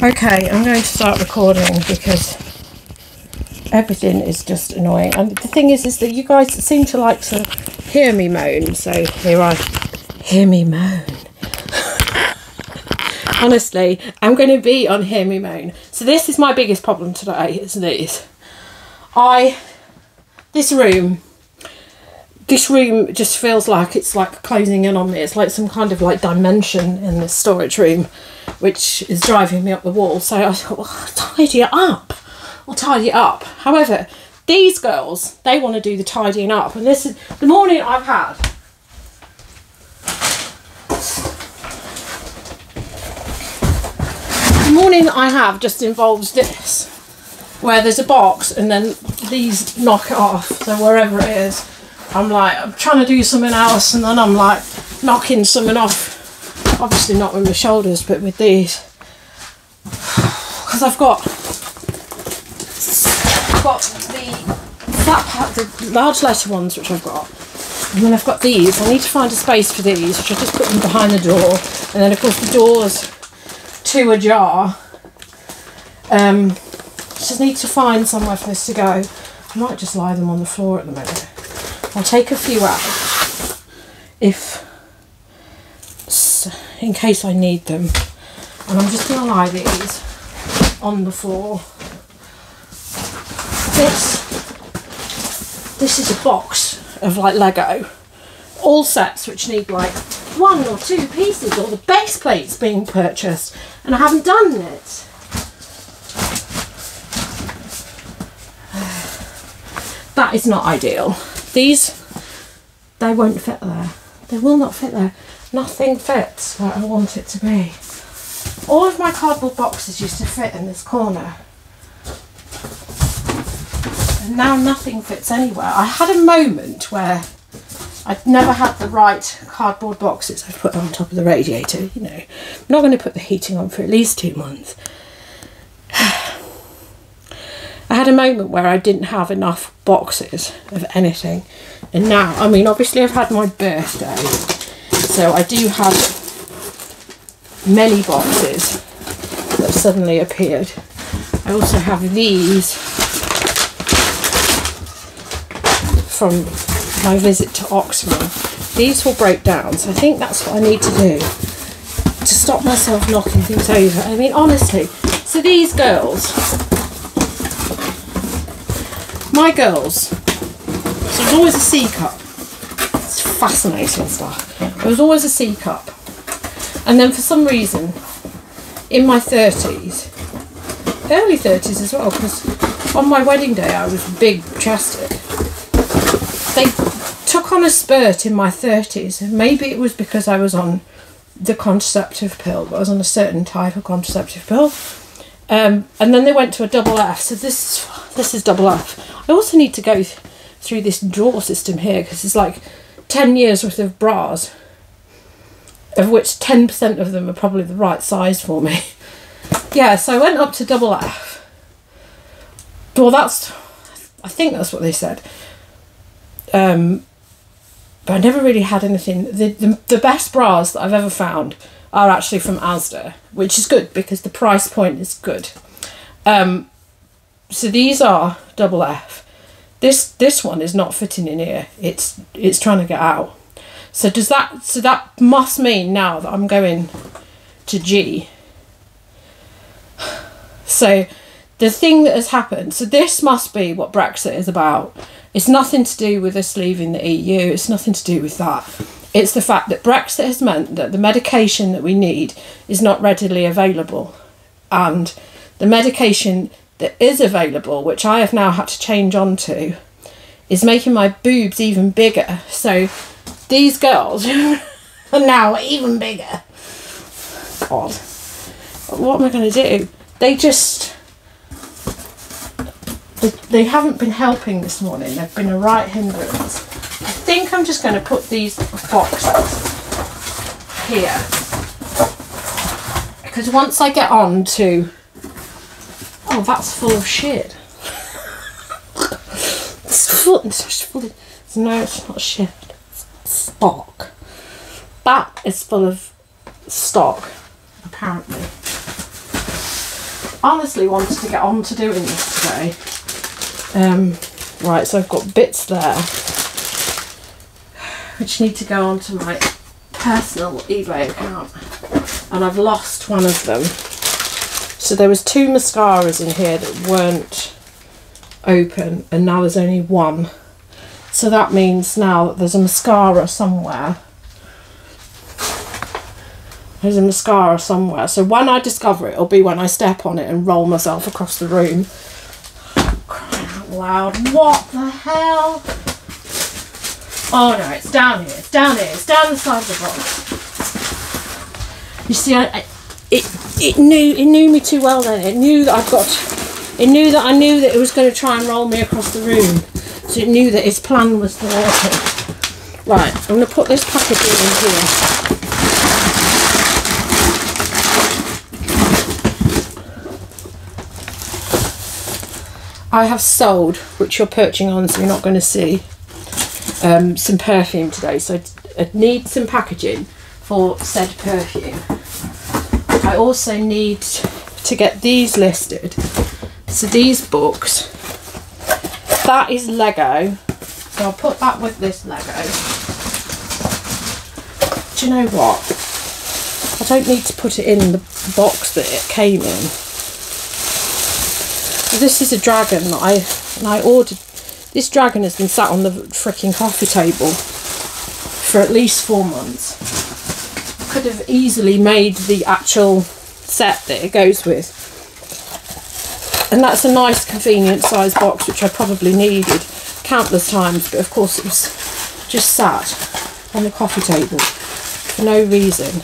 Okay, I'm going to start recording because everything is just annoying. And the thing is that you guys seem to like to hear me moan. So here I hear me moan. Honestly, I'm going to be on hear me moan. So this is my biggest problem today, is this. This room just feels like it's like closing in on me. It's like some kind of like dimension in this storage room, which is driving me up the wall. So I thought, well, I'll tidy it up. I'll tidy it up. However, these girls, they want to do the tidying up. And this is the morning I've had. The morning I have just involves this, where there's a box and then these knock it off. So wherever it is, I'm trying to do something else, and then I'm like knocking something off. Obviously not with my shoulders, but with these. Because I've got the large letter ones, which I've got. And then I've got these. I need to find a space for these, which I just put them behind the door. And then of course the door's too ajar. Just need to find somewhere for this to go. I might just lie them on the floor at the minute. I'll take a few out in case I need them. And I'm just going to lie these on the floor. This is a box of like Lego. All sets which need like 1 or 2 pieces, or the base plates being purchased. And I haven't done it. That is not ideal. These, they won't fit there. They will not fit there. Nothing fits where I want it to be. All of my cardboard boxes used to fit in this corner. And now nothing fits anywhere. I had a moment where I'd never had the right cardboard boxes. I put on top of the radiator, you know. I'm not going to put the heating on for at least 2 months. I had a moment where I didn't have enough boxes of anything, and now, I mean, obviously I've had my birthday, so I do have many boxes that have suddenly appeared. I also have these from my visit to Oxford. These will break down, so I think that's what I need to do to stop myself knocking things over. I mean, honestly, so these girls, my girls, so there's always a C cup. It's fascinating stuff. There was always a C cup. And then for some reason, in my 30s, early 30s as well, because on my wedding day I was big chested. They took on a spurt in my 30s, and maybe it was because I was on the contraceptive pill, but I was on a certain type of contraceptive pill. And then they went to a double F, so this is double F. I also need to go through this drawer system here, because it's like 10 years worth of bras, of which 10% of them are probably the right size for me. Yeah, so I went up to double F. Well, I think that's what they said. But I never really had anything. The best bras that I've ever found are actually from Asda, which is good because the price point is good. So these are double F. This one is not fitting in here. It's trying to get out. So that must mean now that I'm going to G. So the thing that has happened, so this must be what Brexit is about. It's nothing to do with us leaving the EU. It's nothing to do with that. It's the fact that Brexit has meant that the medication that we need is not readily available. And the medication that is available, which I have now had to change onto, is making my boobs even bigger. So these girls are now even bigger. God. What am I going to do? They haven't been helping this morning. They've been a right hindrance. I think I'm just going to put these boxes here, because once I get on to, oh, that's full of shit. It's full of, no, it's not shit. It's stock. That is full of stock, apparently. honestly wanted to get on to doing this today. Right, so I've got bits there which need to go onto my personal eBay account, and I've lost one of them. So there was 2 mascaras in here that weren't open, and now there's only one. So that means now that there's a mascara somewhere. There's a mascara somewhere. So when I discover it, it'll be when I step on it and roll myself across the room. Crying out loud. What the hell? Oh no, it's down here. It's down here. It's down the side of the box. You see, it knew me too well then. It knew that I knew that it was going to try and roll me across the room. So it knew that its plan was thwarted. Right, I'm going to put this packaging in here. I have sold, which you're perching on so you're not going to see, some perfume today. So I need some packaging for said perfume. I also need to get these listed. So these books, that is Lego. So I'll put that with this Lego. Do you know what? I don't need to put it in the box that it came in. This is a dragon that I ordered. This dragon has been sat on the freaking coffee table for at least 4 months. Could have easily made the actual set that it goes with. And that's a nice convenient size box, which I probably needed countless times, but of course it was just sat on the coffee table for no reason.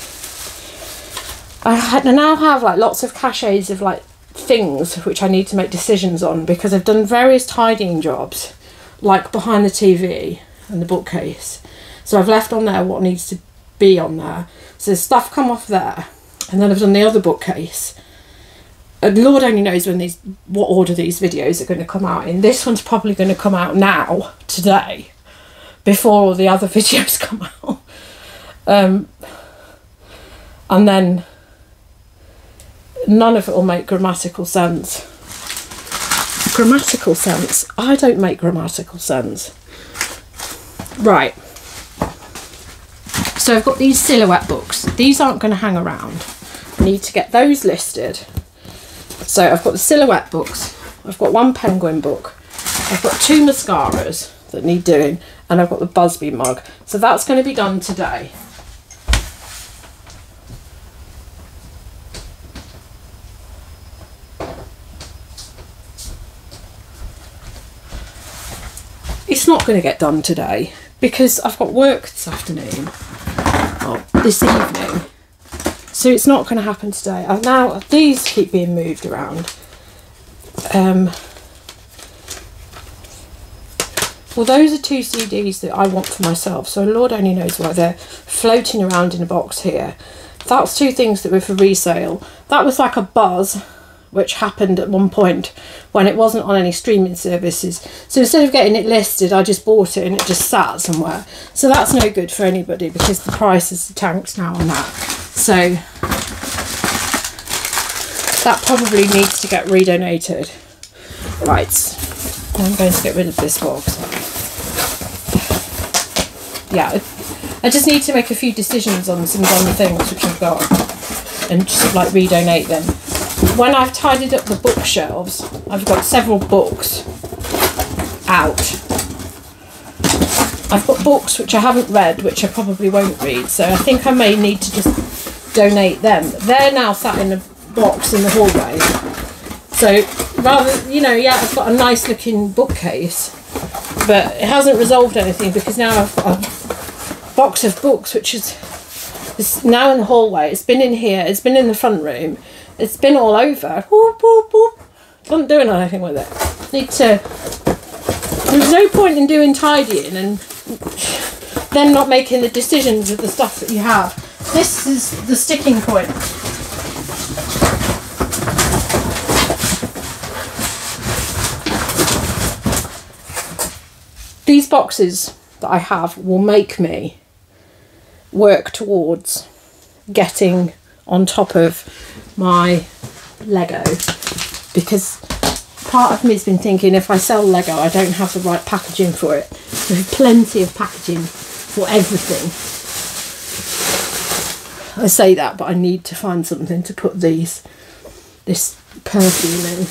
I now have like lots of caches of like things which I need to make decisions on, because I've done various tidying jobs, like behind the TV and the bookcase. So I've left on there what needs to be on there. So there's stuff come off there, and then I've done the other bookcase. And Lord only knows what order these videos are going to come out in. This one's probably going to come out now, today, before all the other videos come out. And then none of it will make grammatical sense. Grammatical sense? I don't make grammatical sense. Right. So I've got these silhouette books. These aren't going to hang around. I need to get those listed. So I've got the silhouette books. I've got 1 penguin book. I've got 2 mascaras that need doing. And I've got the Busby mug. So that's going to be done today. It's not going to get done today because I've got work this afternoon, or this evening, so it's not going to happen today. Now these keep being moved around. Well, those are 2 CDs that I want for myself, so Lord only knows why they're floating around in a box here. That's 2 things that were for resale. That was like a buzz which happened at one point when it wasn't on any streaming services. So instead of getting it listed, I just bought it and it just sat somewhere. So that's no good for anybody because the price is tanked now on that. So that probably needs to get redonated. Right, I'm going to get rid of this box. Yeah, I just need to make a few decisions on some done things which I've got and just like redonate them. When I've tidied up the bookshelves, I've got several books out. I've got books which I haven't read, which I probably won't read, so I think I may need to just donate them. They're now sat in a box in the hallway. So rather, you know, yeah, I've got a nice looking bookcase, but it hasn't resolved anything because now I've got a box of books which is now in the hallway. It's been in here, it's been in the front room. It's been all over. Whoop, whoop, whoop. Not doing anything with it. There's no point in doing tidying and then not making the decisions of the stuff that you have. This is the sticking point. These boxes that I have will make me work towards getting on top of my Lego. because part of me's been thinking, if I sell Lego, I don't have the right packaging for it. There's plenty of packaging for everything. I say that, but I need to find something to put this perfume in.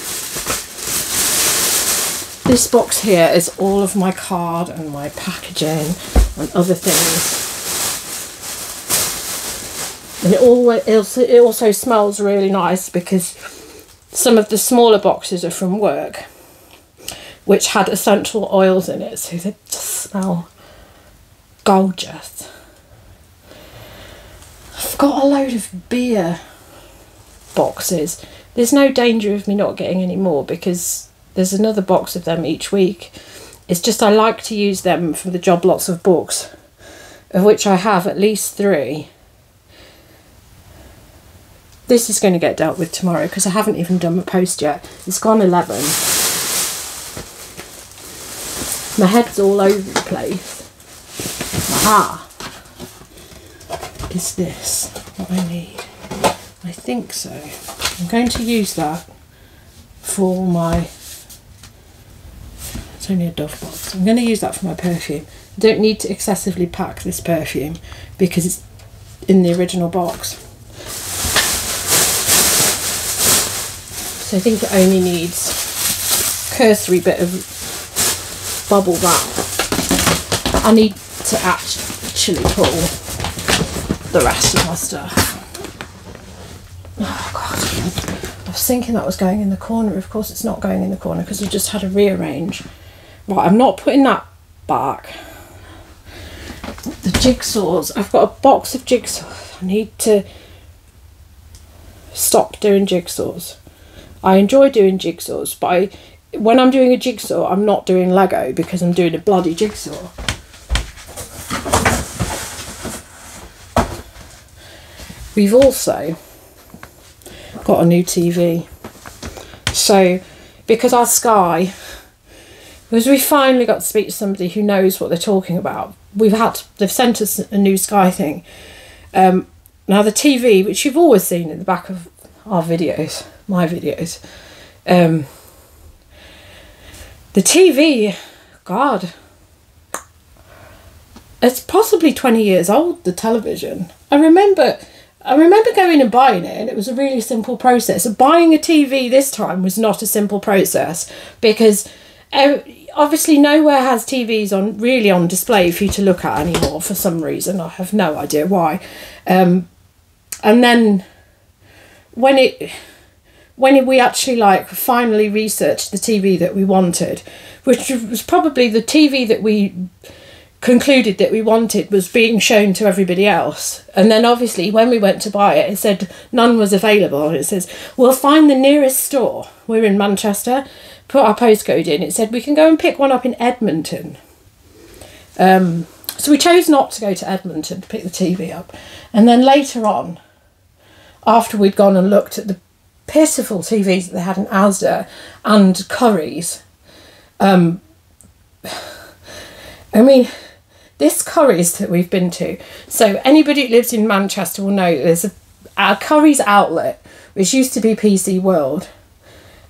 This box here is all of my card and my packaging and other things. And it also smells really nice because some of the smaller boxes are from work, which had essential oils in it, so they just smell gorgeous. I've got a load of beer boxes. There's no danger of me not getting any more because there's another box of them each week. It's just I like to use them for the job lots of books, of which I have at least 3. This is going to get dealt with tomorrow because I haven't even done my post yet. It's gone 11. My head's all over the place. Aha! Is this what I need? I think so. I'm going to use that for my... It's only a Dove box. I'm going to use that for my perfume. I don't need to excessively pack this perfume because it's in the original box. So I think it only needs a cursory bit of bubble wrap. I need to actually pull the rest of my stuff. Oh God, I was thinking that was going in the corner. Of course it's not going in the corner because I just had to rearrange. Right, I'm not putting that back. The jigsaws, I've got a box of jigsaws. I need to stop doing jigsaws. I enjoy doing jigsaws, but when I'm doing a jigsaw, I'm not doing Lego because I'm doing a bloody jigsaw. We've also got a new TV. So, because our Sky, because we finally got to speak to somebody who knows what they're talking about, they've sent us a new Sky thing. Now the TV, which you've always seen in the back of our videos, my videos, the TV, God, it's possibly 20 years old, the television. I remember going and buying it, and it was a really simple process. Buying a TV this time was not a simple process because obviously nowhere has TVs really on display for you to look at anymore for some reason. I have no idea why. And then when we actually finally researched the TV that we wanted, which was probably the TV that we concluded that we wanted was being shown to everybody else, and then obviously when we went to buy it, it said none was available. It says we'll find the nearest store. We're in Manchester, put our postcode in. It said we can go and pick one up in Edmonton. So we chose not to go to Edmonton to pick the TV up, and then later on, after we'd gone and looked at the pitiful TVs that they had in Asda and Currys, I mean, this Currys that we've been to, so anybody who lives in Manchester will know there's a Currys outlet, which used to be PC World.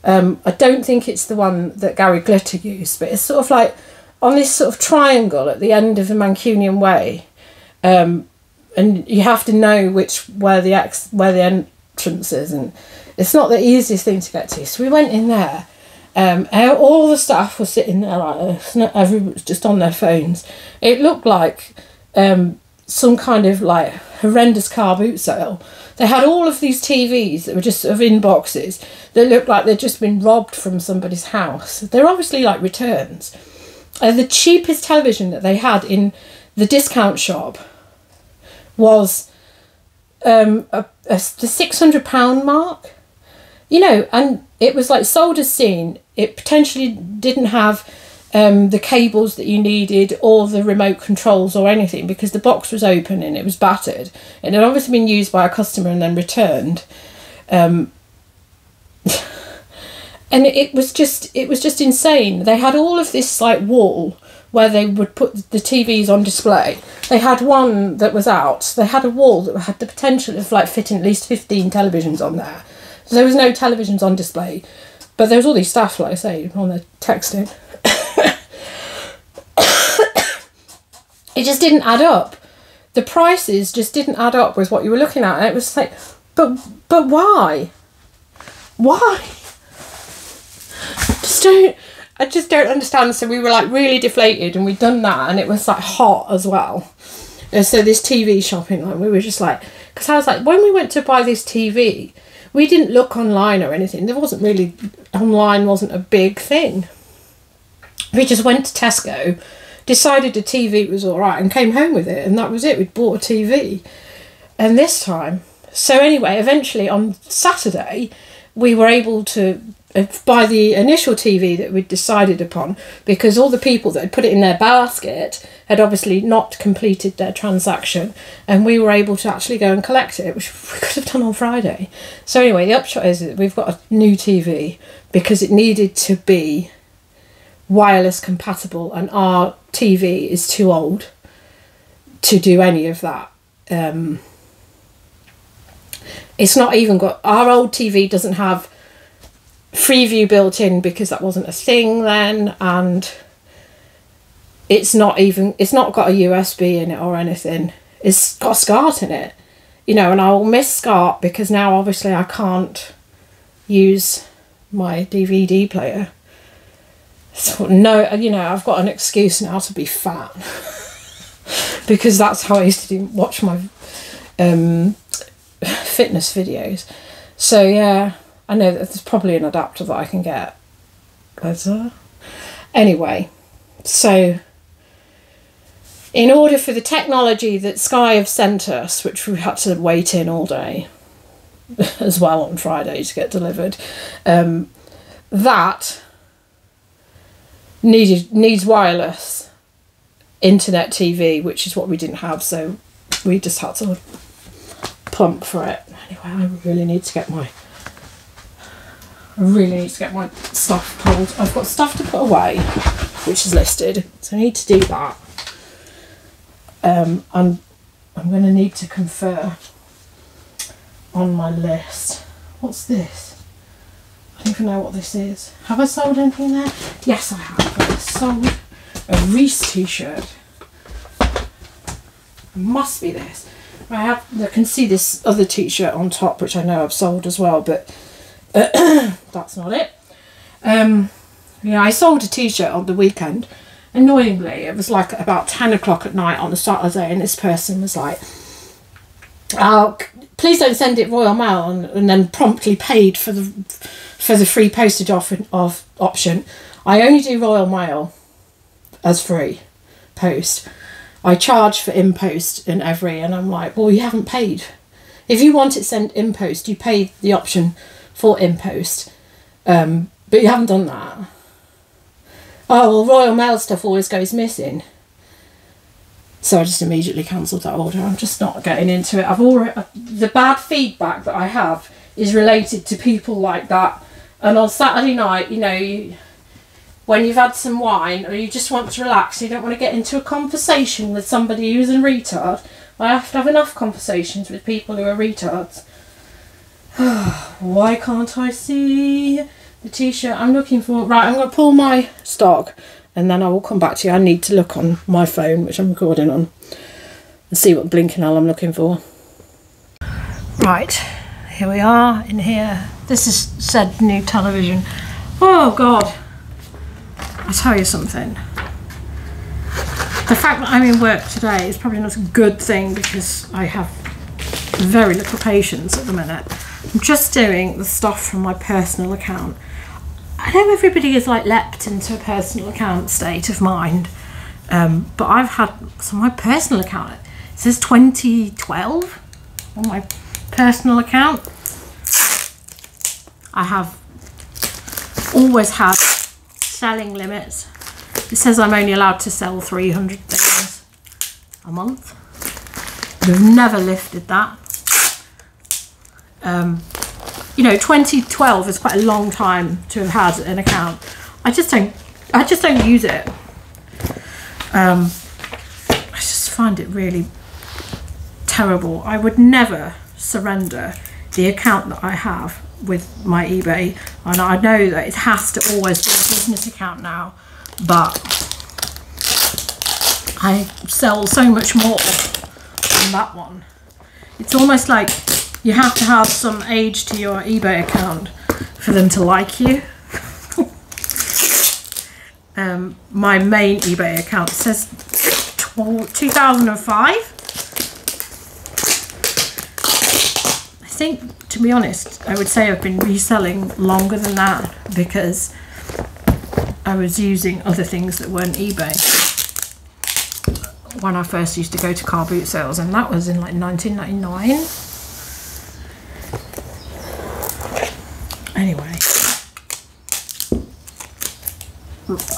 I don't think it's the one that Gary Glitter used, but it's sort of like on this sort of triangle at the end of the Mancunian Way. And you have to know where the entrance is, and it's not the easiest thing to get to. So we went in there. All the staff were sitting there like this. Everyone was just on their phones. It looked like some kind of like horrendous car boot sale. They had all of these TVs that were just sort of in boxes that looked like they'd just been robbed from somebody's house. They're obviously like returns. The cheapest television that they had in the discount shop was the £600 mark, you know, and it was like sold as seen. It potentially didn't have the cables that you needed or the remote controls or anything because the box was open and it was battered and it had obviously been used by a customer and then returned. And it was just insane. They had all of this like wall where they would put the TVs on display. They had one that was out. They had a wall that had the potential of like fitting at least 15 televisions on there. So there was no televisions on display. But there was all these stuff, like I say, on the texting. It just didn't add up. The prices just didn't add up with what you were looking at. And it was like, but why? Why? I just don't understand. So we were like really deflated, and we'd done that, and it was like hot as well. And so this TV shopping, like we were just like, because I was like, when we went to buy this TV, we didn't look online or anything. There wasn't really, online wasn't a big thing. We just went to Tesco, decided the TV was all right, and came home with it, and that was it. We'd bought a TV. And this time, so anyway, eventually on Saturday, we were able to buy the initial TV that we'd decided upon, because all the people that had put it in their basket had obviously not completed their transaction, and we were able to actually go and collect it, which we could have done on Friday. So anyway, the upshot is that we've got a new TV because it needed to be wireless compatible, and our TV is too old to do any of that. It's not even got, our old TV doesn't have Freeview built in because that wasn't a thing then, and it's not got a USB in it or anything. It's got a SCART in it, you know, and I'll miss SCART because now obviously I can't use my DVD player. So no, you know, I've got an excuse now to be fat because that's how I used to watch my fitness videos. So yeah, I know that there's probably an adapter that I can get. Anyway, so in order for the technology that Sky have sent us, which we had to wait in all day as well on Friday to get delivered, that needs wireless internet TV, which is what we didn't have, so we just had to plump for it. Anyway, I really need to get my stuff pulled. I've got stuff to put away, which is listed, so I need to do that. I'm going to need to confer on my list. What's this? I don't even know what this is. Have I sold anything there? Yes, I have. I sold a Reese t-shirt. It must be this. I can see this other t-shirt on top, which I know I've sold as well, but that's not it. Yeah, I sold a t-shirt on the weekend. Annoyingly, it was like about 10 o'clock at night on the Saturday, and this person was like, "Oh, please don't send it Royal Mail," and then promptly paid for the free postage option. I only do Royal Mail as free post. I charge for in-post and and I'm like, well, you haven't paid. If you want it sent in-post, you pay the option for in-post, but you haven't done that. Oh, well, Royal Mail stuff always goes missing. So I just immediately cancelled that order. I'm just not getting into it. The bad feedback that I have is related to people like that. And on Saturday night, you know, when you've had some wine or you just want to relax, you don't want to get into a conversation with somebody who's a retard. I have to have enough conversations with people who are retards. Why can't I see the t-shirt I'm looking for? Right, I'm going to pull my stock and then I will come back to you. I need to look on my phone, which I'm recording on, and see what blinking hell I'm looking for. Right, here we are in here. This is said new television. Oh God, I'll tell you something. The fact that I'm in work today is probably not a good thing because I have very little patience at the minute. I'm just doing the stuff from my personal account. I know everybody is like leapt into a personal account state of mind, but I've had, so my personal account, it says 2012 on my personal account. I have always had selling limits. It says I'm only allowed to sell 300 things a month. We've never lifted that. You know, 2012 is quite a long time to have had an account. I just don't use it. I just find it really terrible. I would never surrender the account that I have with my eBay, and I know that it has to always be a business account now, but I sell so much more on that one. It's almost like you have to have some age to your eBay account for them to like you. My main eBay account says 2005. I think, to be honest, I would say I've been reselling longer than that because I was using other things that weren't eBay when I first used to go to car boot sales, and that was in like 1999. Anyway,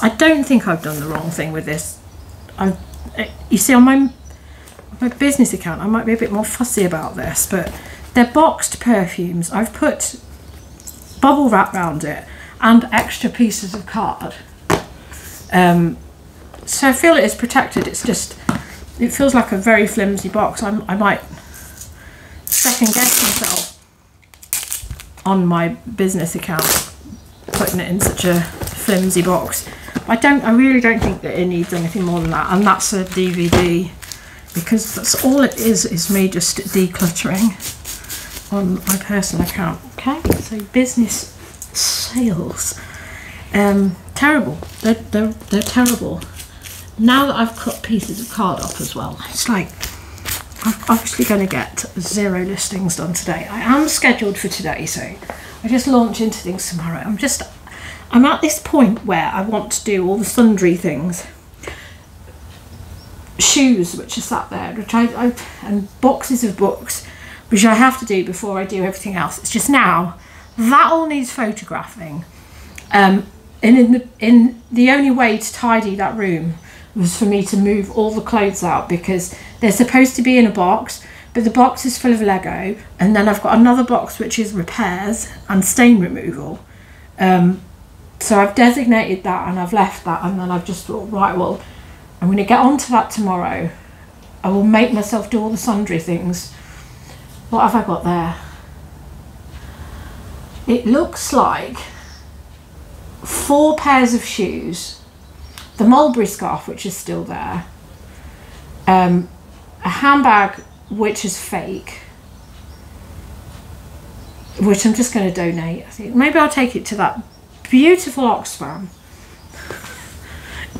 I don't think I've done the wrong thing with this. You see, on my business account, I might be a bit more fussy about this, but they're boxed perfumes. I've put bubble wrap around it and extra pieces of card. So I feel it is protected. It's just, it feels like a very flimsy box. I might second guess myself on my business account putting it in such a flimsy box. I really don't think that it needs anything more than that, and that's a DVD, because that's all it is me just decluttering on my personal account. Okay, so business sales, terrible. They're terrible. Now that I've cut pieces of card up as well, it's like I'm obviously going to get 0 listings done today. I am scheduled for today, so I just launch into things tomorrow. I'm at this point where I want to do all the sundry things. Shoes, which are sat there, which and boxes of books, which I have to do before I do everything else. It's just now that all needs photographing. And in the only way to tidy that room was for me to move all the clothes out, because they're supposed to be in a box, but the box is full of Lego, and then I've got another box which is repairs and stain removal. So I've designated that and I've left that, and then I've just thought, right, well, I'm going to get onto that tomorrow. I will make myself do all the sundry things. What have I got there? It looks like 4 pairs of shoes, the mulberry scarf, which is still there, a handbag which is fake, which I'm just going to donate. I think maybe I'll take it to that beautiful Oxfam,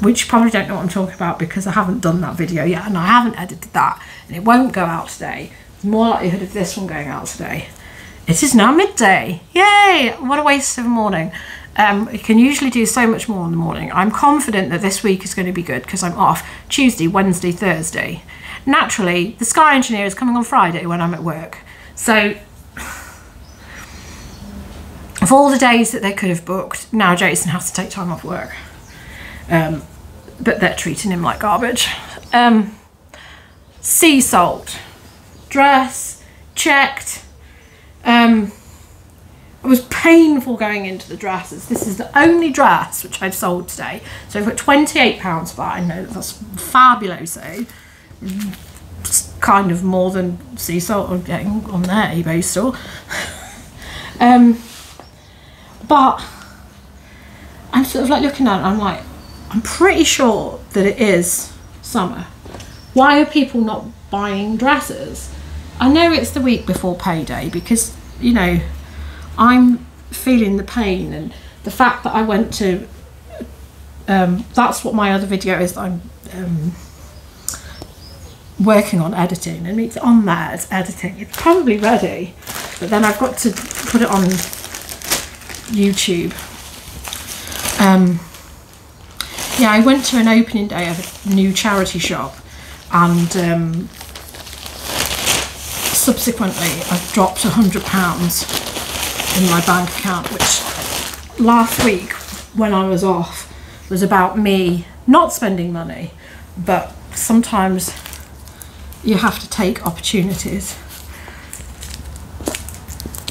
which you probably don't know what I'm talking about because I haven't done that video yet, and I haven't edited that, and it won't go out today. There's more likelihood of this one going out today. It is now midday. Yay! What a waste of a morning. You can usually do so much more in the morning. I'm confident that this week is going to be good because I'm off Tuesday, Wednesday, Thursday. Naturally, the Sky Engineer is coming on Friday when I'm at work. So, of all the days that they could have booked, now Jason has to take time off work. But they're treating him like garbage. Sea salt. Dress. Checked. It was painful going into the dresses. This is the only dress which I've sold today. So I've got £28 for that. I know that's fabulous. It's kind of more than sea salt I'm getting on their eBay store. But I'm sort of like looking at it, I'm like, I'm pretty sure that it is summer. Why are people not buying dresses? I know it's the week before payday because, you know, I'm feeling the pain, and the fact that I went to, that's what my other video is that I'm working on editing, and it's on there, it's editing. It's probably ready, but then I've got to put it on YouTube. Yeah, I went to an opening day of a new charity shop, and subsequently I've dropped £100 in my bank account, which last week when I was off was about me not spending money, but sometimes you have to take opportunities.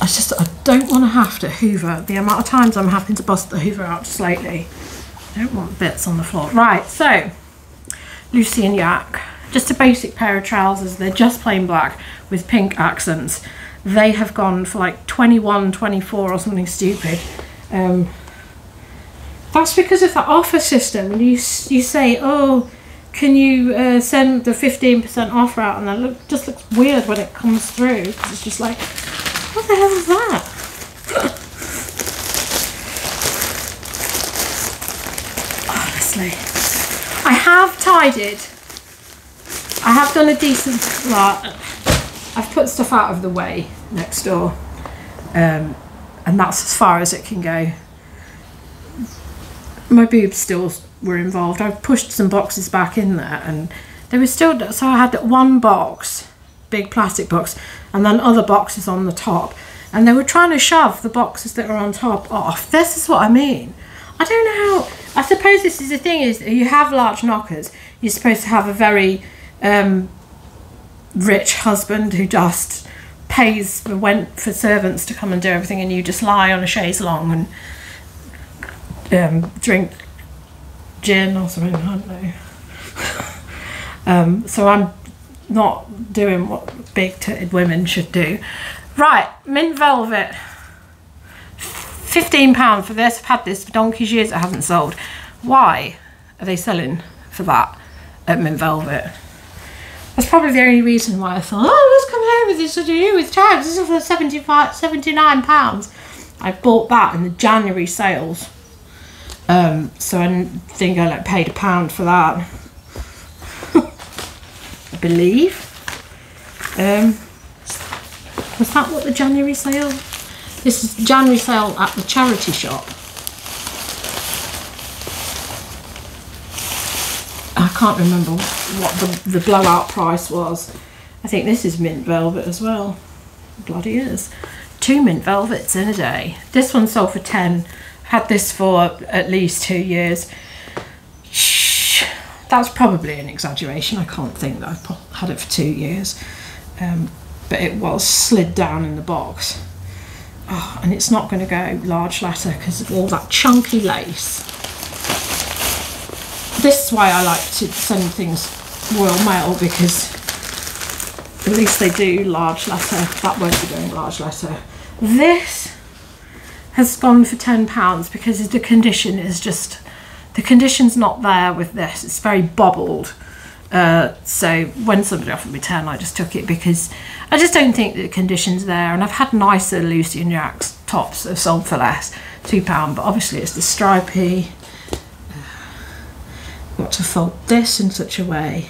I don't want to have to hoover. The amount of times I'm having to bust the hoover out just lately, I don't want bits on the floor. Right, so Lucy and Yak, just a basic pair of trousers. They're just plain black with pink accents. they have gone for like 21, 24 or something stupid. That's because of the offer system. And you say, oh, can you send the 15% offer out? And that just looks weird when it comes through. It's just like, what the hell is that? Honestly, I have tidied. I have done a decent, I've put stuff out of the way next door, and that's as far as it can go. My boobs still were involved. I pushed some boxes back in there, and they were still, so I had one box, big plastic box, and then other boxes on the top, and they were trying to shove the boxes that are on top off. This is what I mean. I don't know how, I suppose this is the thing, is you have large knockers, you're supposed to have a very rich husband who just pays for servants to come and do everything, and you just lie on a chaise longue and drink gin or something, I don't know. So I'm not doing what big-titted women should do. Right, mint velvet, £15 for this. I've had this for donkey's years, it hasn't sold. Why are they selling for that at mint velvet? That's probably the only reason why I thought, oh, let's come here with this to do with tags. This is for £79. I bought that in the January sales. So I think I paid £1 for that. I believe. Was that what the January sale? This is January sale at the charity shop. I can't remember what the blowout price was. I think this is mint velvet as well. Bloody is. 2 mint velvets in a day. This one sold for 10. Had this for at least 2 years. Shh, that's probably an exaggeration. I can't think that I've had it for 2 years. But it was slid down in the box. Oh, and it's not going to go large letter because of all that chunky lace. This is why I like to send things Royal Mail, because at least they do large letter. That won't be going large letter. This has gone for £10 because the condition is just, the condition's not there with this. It's very bobbled. So when somebody offered me 10, I just took it because I just don't think that the condition's there. And I've had nicer Lucy and Jack's tops that have sold for less, £2, but obviously it's the stripy. Got to fold this in such a way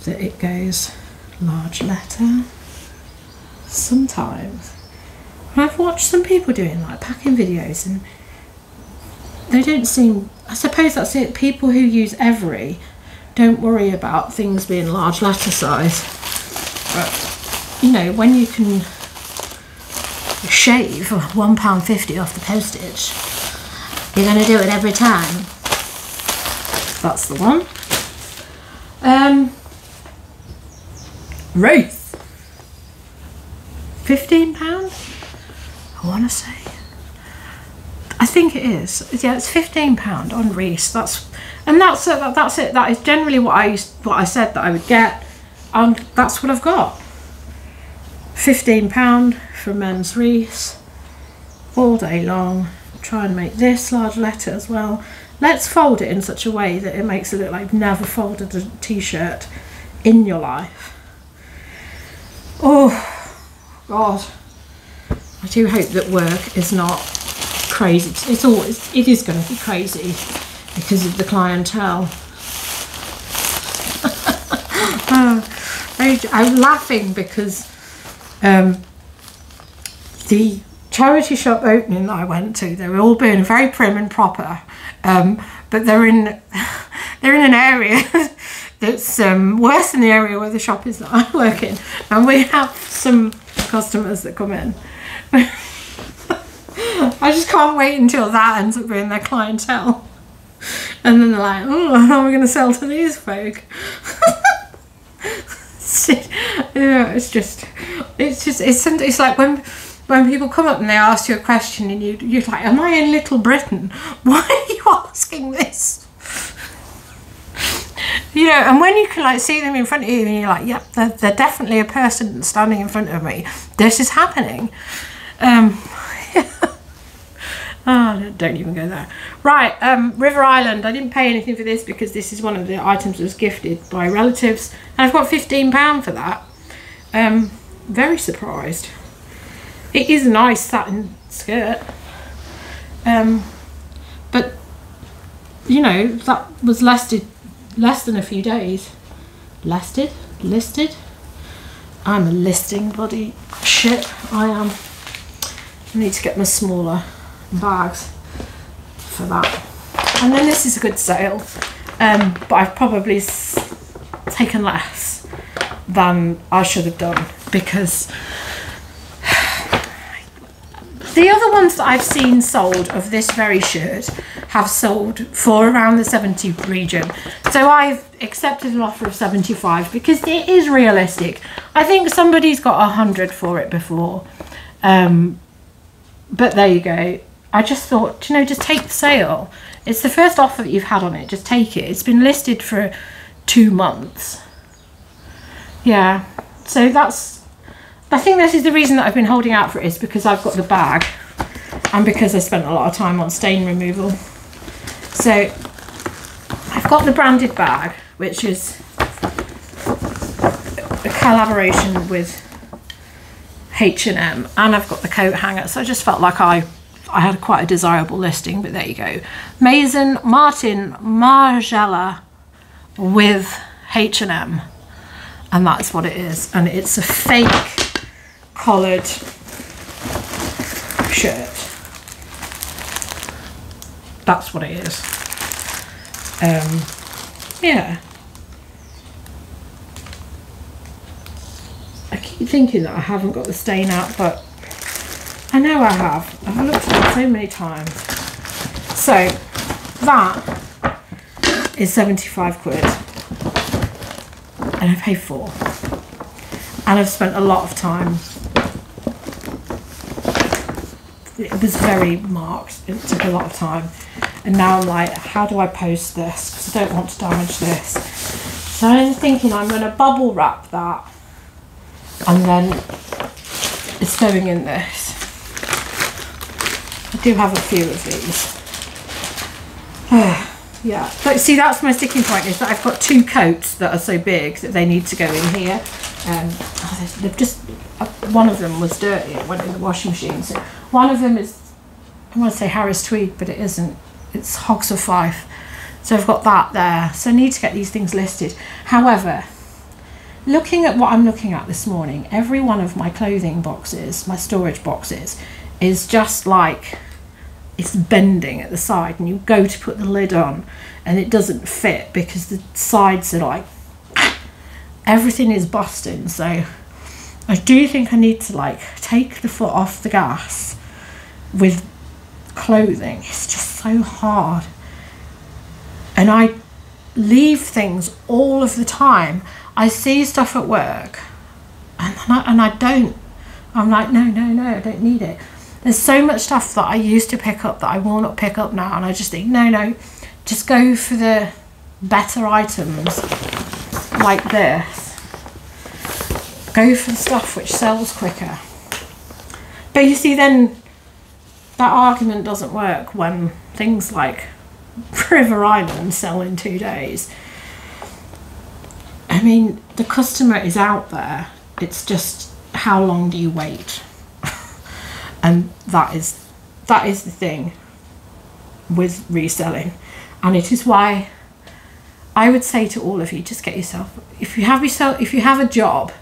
that it goes large letter. Sometimes I've watched some people doing like packing videos and they don't seem, I suppose that's it, people who use Every don't worry about things being large letter size. But you know, when you can shave £1.50 off the postage, you're going to do it every time. That's the one. Wreath. £15, I want to say. I think it is. Yeah, it's £15 on Reese. That's it. That is generally what I said that I would get, and that's what I've got. £15 for men's Reese all day long. Try and make this large letter as well. Let's fold it in such a way that it makes it look like you've never folded a t-shirt in your life. Oh God, I do hope that work is not crazy. It is going to be crazy because of the clientele. I'm laughing because the charity shop opening that I went to, they were all being very prim and proper, but they're in an area that's worse than the area where the shop is that I work in, and we have some customers that come in. I just can't wait until that ends up being their clientele, and then they're like, oh, how are we going to sell to these folk? It's like when people come up and they ask you a question and you're like, am I in Little Britain? Why are you asking this? You know, and when you can like see them in front of you and you're like, yep, they're definitely a person standing in front of me. This is happening. Oh, don't even go there. Right, River Island. I didn't pay anything for this because this is one of the items that was gifted by relatives. And I've got £15 for that. Very surprised. It is a nice satin skirt. But, you know, that was listed less than a few days. Listed? I'm a listing bloody shit. I am. I need to get my smaller bags for that. And then this is a good sale. But I've probably taken less than I should have done because the other ones that I've seen sold of this very shirt have sold for around the 70 region. So I've accepted an offer of 75 because it is realistic. I think somebody's got 100 for it before. But there you go. I just thought, you know, just take the sale. It's the first offer that you've had on it. Just take it. It's been listed for 2 months. Yeah. So I think this is the reason that I've been holding out for it, is because I've got the bag and because I spent a lot of time on stain removal. So I've got the branded bag, which is a collaboration with H&M, and I've got the coat hanger. So I just felt like I had quite a desirable listing, but there you go. Maison Martin Margiela with H&M, and that's what it is. And it's a fake collared shirt. That's what it is. Yeah. I keep thinking that I haven't got the stain out, but I know I have. I've looked at it so many times. So that is 75 quid. And I paid 4. And I've spent a lot of time. It was very marked. It took a lot of time. And now I'm like, how do I post this? Because I don't want to damage this. So I'm thinking I'm going to bubble wrap that. And then it's going in this. I do have a few of these. Yeah, but see, that's my sticking point, is that I've got 2 coats that are so big that they need to go in here. They've just, one of them was dirty, it went in the washing machine. So one of them is, I want to say Harris Tweed, but it isn't. It's Hogs of Fife. So I've got that there. So I need to get these things listed. However, looking at what I'm looking at this morning, every one of my clothing boxes, my storage boxes, is just like, it's bending at the side, and you go to put the lid on and it doesn't fit because the sides are like, everything is busting. So I do think I need to like take the foot off the gas with clothing. It's just so hard, and I leave things all of the time. I see stuff at work and I don't. I'm like, no, I don't need it. There's so much stuff that I used to pick up that I will not pick up now, and I just think, no, just go for the better items like this. Go for the stuff which sells quicker. But you see, then that argument doesn't work when things like River Island sell in 2 days. I mean, the customer is out there. It's just, how long do you wait? And that is the thing with reselling. And it is why I would say to all of you, just get yourself, if you have a job,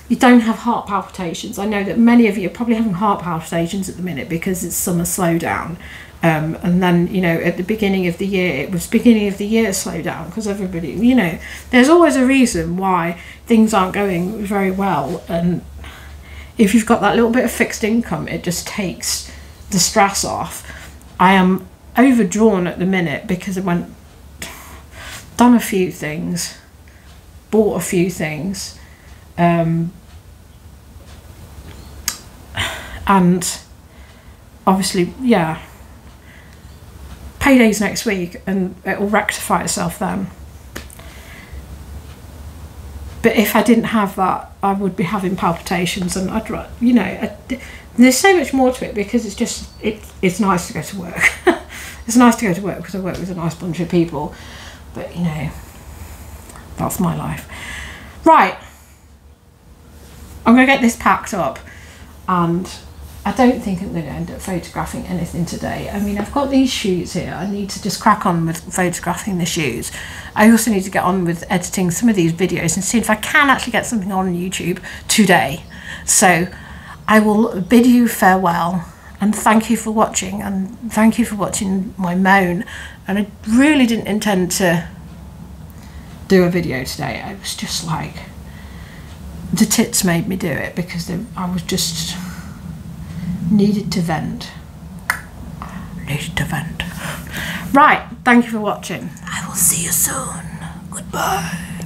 you don't have heart palpitations. I know that many of you are probably having heart palpitations at the minute because it's summer slowdown. And then, you know, at the beginning of the year, it was beginning of the year slowdown because everybody, you know, there's always a reason why things aren't going very well. And if you've got that little bit of fixed income, it just takes the stress off. I am overdrawn at the minute because I done a few things, bought a few things, and obviously, yeah, payday's next week and it will rectify itself then. But if I didn't have that, I would be having palpitations, and I'd, you know, there's so much more to it, because it's just, it's nice to go to work. It's nice to go to work because I work with a nice bunch of people, but you know, that's my life. Right, I'm going to get this packed up, and I don't think I'm going to end up photographing anything today. I mean, I've got these shoes here. I need to just crack on with photographing the shoes. I also need to get on with editing some of these videos and see if I can actually get something on YouTube today. So I will bid you farewell, and thank you for watching, and thank you for watching my moan. And I really didn't intend to do a video today. I was just like, the tits made me do it, because I was just needed to vent. Right, thank you for watching. I will see you soon. Goodbye.